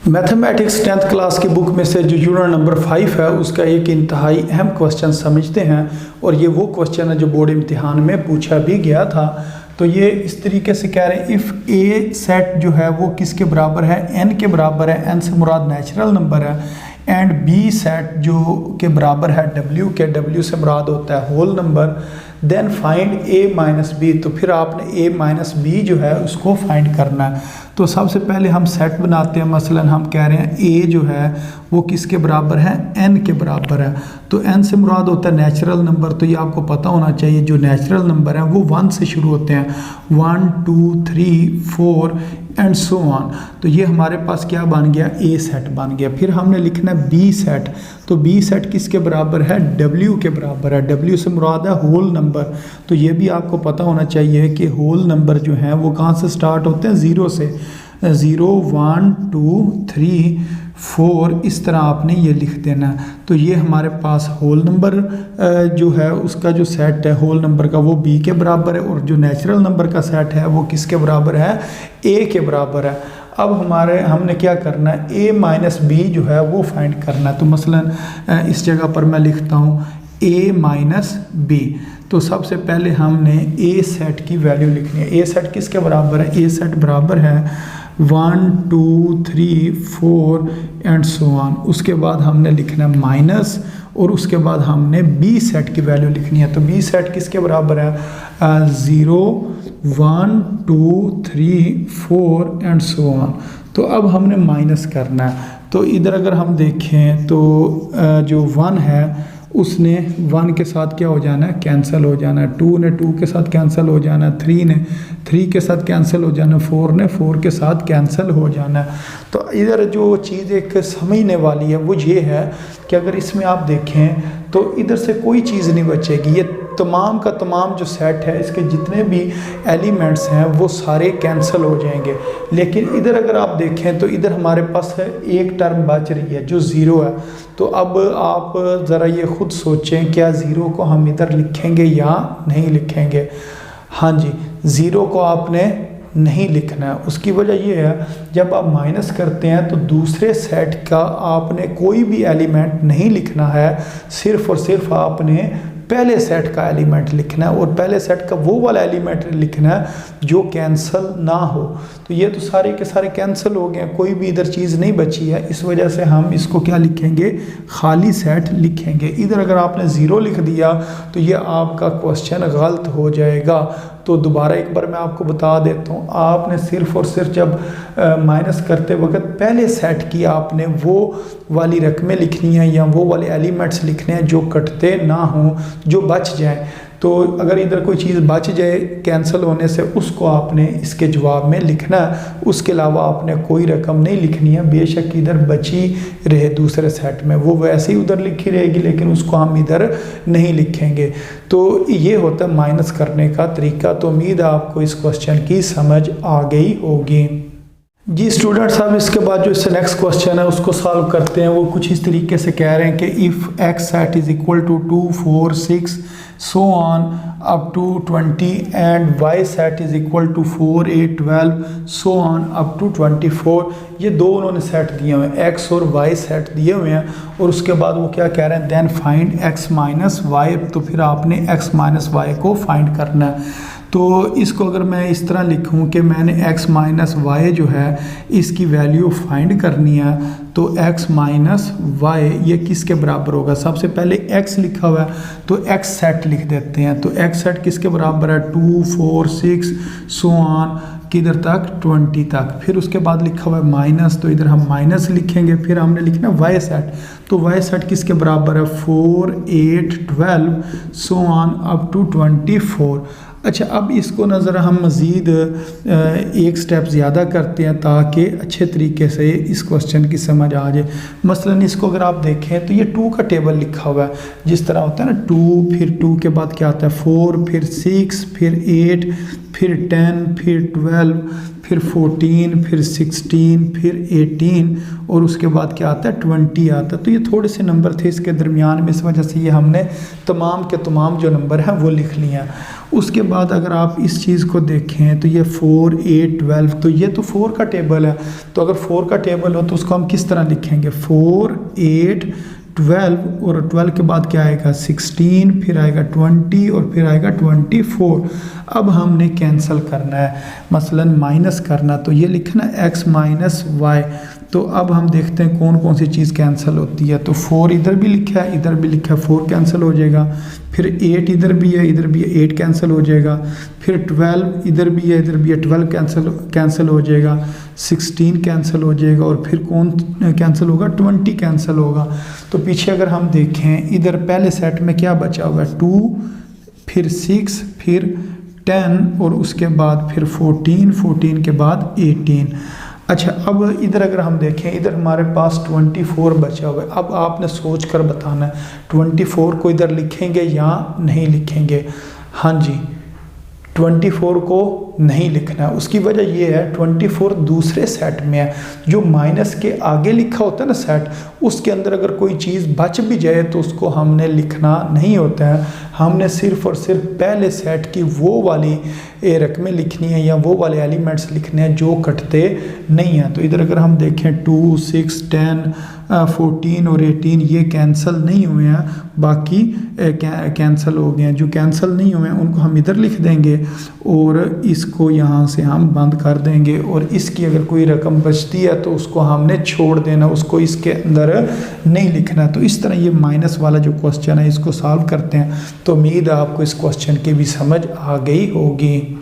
Mathematics 10th class की book में से जो यूनिट नंबर 5 है उसका एक इंतहाई अहम क्वेश्चन समझते हैं। और ये वो क्वेश्चन है जो बोर्ड इम्तिहान में पूछा भी गया था। तो ये इस तरीके से कह रहे हैं, इफ़ ए सेट जो है वो किसके बराबर है, एन के बराबर है, एन से मुराद नेचुरल नंबर है, एंड बी सेट जो के बराबर है डब्ल्यू के, डब्ल्यू से मुराद होता है होल नंबर, देन फाइंड ए माइनस बी। तो फिर आपने ए माइनस बी जो है उसको फाइंड करना है। तो सबसे पहले हम सेट बनाते हैं। मसलन हम कह रहे हैं ए जो है वो किसके बराबर है, एन के बराबर है। तो एन से मुराद होता है नेचुरल नंबर। तो ये आपको पता होना चाहिए, जो नेचुरल नंबर हैं वो 1 से शुरू होते हैं, 1 2 3 4 एंड सो ऑन। तो ये हमारे पास क्या बन गया, ए सेट बन गया। फिर हमने लिखना है बी सेट। तो बी सेट किसके बराबर है, डब्ल्यू के बराबर है। डब्ल्यू से मुराद है होल नंबर। तो ये भी आपको पता होना चाहिए कि होल नंबर जो हैं वो कहाँ से स्टार्ट होते हैं, ज़ीरो से। 0 1 2 3 4 इस तरह आपने ये लिख देना है। तो ये हमारे पास होल नंबर जो है उसका जो सेट है होल नंबर का वो बी के बराबर है, और जो नेचुरल नंबर का सेट है वो किसके बराबर है, ए के बराबर है। अब हमने क्या करना है, ए माइनस बी जो है वो फाइंड करना है। तो मसलन इस जगह पर मैं लिखता हूँ ए माइनस बी। तो सबसे पहले हमने ए सेट की वैल्यू लिखनी है। ए सेट किसके बराबर है, ए सेट बराबर है 1 2 3 4 एंड सो ऑन। उसके बाद हमने लिखना है माइनस, और उसके बाद हमने बी सेट की वैल्यू लिखनी है। तो बी सेट किसके बराबर है, 0 1 2 3 4 एंड सो ऑन। तो अब हमने माइनस करना है। तो इधर अगर हम देखें तो जो 1 है उसने 1 के साथ क्या हो जाना है, कैंसिल हो जाना है। 2 ने 2 के साथ कैंसिल हो जाना है, 3 ने 3 के साथ कैंसिल हो जाना है, 4 ने 4 के साथ कैंसिल हो जाना है। तो इधर जो चीज़ एक समझने वाली है वो ये है कि अगर इसमें आप देखें तो इधर से कोई चीज़ नहीं बचेगी। ये तमाम का तमाम जो सेट है इसके जितने भी एलिमेंट्स हैं वो सारे कैंसिल हो जाएंगे। लेकिन इधर अगर आप देखें तो इधर हमारे पास है एक टर्म बच रही है जो ज़ीरो है। तो अब आप ज़रा ये खुद सोचें, क्या ज़ीरो को हम इधर लिखेंगे या नहीं लिखेंगे। हाँ जी, ज़ीरो को आपने नहीं लिखना है। उसकी वजह ये है, जब आप माइनस करते हैं तो दूसरे सेट का आपने कोई भी एलिमेंट नहीं लिखना है, सिर्फ और सिर्फ आपने पहले सेट का एलिमेंट लिखना है, और पहले सेट का वो वाला एलिमेंट लिखना है जो कैंसिल ना हो। तो ये तो सारे के सारे कैंसिल हो गए, कोई भी इधर चीज़ नहीं बची है। इस वजह से हम इसको क्या लिखेंगे, खाली सेट लिखेंगे। इधर अगर आपने ज़ीरो लिख दिया तो ये आपका क्वेश्चन गलत हो जाएगा। तो दोबारा एक बार मैं आपको बता देता हूँ, आपने सिर्फ और सिर्फ जब माइनस करते वक्त पहले सेट की आपने वो वाली रकमें लिखनी है या वो वाले एलिमेंट्स लिखने हैं जो कटते ना हों, जो बच जाएं। तो अगर इधर कोई चीज़ बच जाए कैंसिल होने से, उसको आपने इसके जवाब में लिखना है। उसके अलावा आपने कोई रकम नहीं लिखनी है, बेशक इधर बची रहे दूसरे सेट में, वो वैसे ही उधर लिखी रहेगी, लेकिन उसको हम इधर नहीं लिखेंगे। तो ये होता है माइनस करने का तरीका। तो उम्मीद है आपको इस क्वेश्चन की समझ आ गई होगी। जी स्टूडेंट्स, अब इसके बाद जो इससे नेक्स्ट क्वेश्चन है उसको सॉल्व करते हैं। वो कुछ इस तरीके से कह रहे हैं कि if X set is equal to 2 4 6 so on up to 20 and Y set is equal to 4 8 12 so on up to 24। ये दो उन्होंने सेट दिए हुए हैं, एक्स और वाई सेट दिए हुए हैं। और उसके बाद वो क्या कह रहे हैं, then find X minus Y. तो फिर आपने एक्स माइनस वाई को फाइंड करना है। तो इसको अगर मैं इस तरह लिखूं कि मैंने x माइनस वाई जो है इसकी वैल्यू फाइंड करनी है, तो x माइनस वाई ये किसके बराबर होगा। सबसे पहले x लिखा हुआ है तो x सेट लिख देते हैं। तो x सेट किसके बराबर है, 2 4 6 सो ऑन किधर तक, 20 तक। फिर उसके बाद लिखा हुआ है माइनस, तो इधर हम माइनस लिखेंगे। फिर हमने लिखना y सेट, तो y सेट किसके बराबर है, 4 8 12 सो ऑन अप टू 24। अच्छा, अब इसको नज़र हम मज़ीद एक स्टेप ज़्यादा करते हैं ताकि अच्छे तरीके से इस क्वेश्चन की समझ आ जाए। मसलन इसको अगर आप देखें तो ये 2 का टेबल लिखा हुआ है, जिस तरह होता है ना 2, फिर 2 के बाद क्या आता है 4, फिर 6, फिर 8, फिर 10, फिर 12, फिर 14, फिर 16, फिर 18 और उसके बाद क्या आता है 20 आता है। तो ये थोड़े से नंबर थे इसके दरमियान में, इस वजह से ये हमने तमाम के तमाम जो नंबर हैं वो लिख लिए हैं। उसके बाद अगर आप इस चीज़ को देखें तो ये 4, 8, 12, तो ये तो 4 का टेबल है। तो अगर 4 का टेबल हो तो उसको हम किस तरह लिखेंगे, 4, 8, 12 और 12 के बाद क्या आएगा 16, फिर आएगा 20 और फिर आएगा 24। अब हमने कैंसिल करना है, मसलन माइनस करना, तो ये लिखना x माइनस वाई। तो अब हम देखते हैं कौन कौन सी चीज़ कैंसिल होती है। तो 4 इधर भी लिखा है, इधर भी लिखा है, 4 कैंसिल हो जाएगा। फिर 8 इधर भी है, इधर भी है, 8 कैंसिल हो जाएगा। फिर 12 इधर भी है, इधर भी है, 12 कैंसिल हो जाएगा। 16 कैंसिल हो जाएगा और फिर कौन कैंसिल होगा, 20 कैंसिल होगा। तो पीछे अगर हम देखें इधर पहले सेट में क्या बचा हुआ है, 2, फिर 6, फिर 10 और उसके बाद फिर 14 के बाद 18। अच्छा, अब इधर अगर हम देखें, इधर हमारे पास 24 बचा हुआ है। अब आपने सोच कर बताना है 24 को इधर लिखेंगे या नहीं लिखेंगे। हाँ जी, 24 को नहीं लिखना है। उसकी वजह ये है 24 दूसरे सेट में है, जो माइनस के आगे लिखा होता है ना सेट, उसके अंदर अगर कोई चीज़ बच भी जाए तो उसको हमने लिखना नहीं होता है। हमने सिर्फ और सिर्फ पहले सेट की वो वाली रकमें लिखनी है या वो वाले एलिमेंट्स लिखने हैं जो कटते नहीं हैं। तो इधर अगर हम देखें 2, 6, 10, 14 और 18 ये कैंसिल नहीं हुए हैं, बाकी कैंसिल हो गए हैं। जो कैंसिल नहीं हुए हैं उनको हम इधर लिख देंगे और इसको यहाँ से हम बंद कर देंगे। और इसकी अगर कोई रकम बचती है तो उसको हमने छोड़ देना, उसको इसके अंदर नहीं लिखना। तो इस तरह ये माइनस वाला जो क्वेश्चन है इसको सॉल्व करते हैं। तो उम्मीद है आपको इस क्वेश्चन की भी समझ आ गई होगी।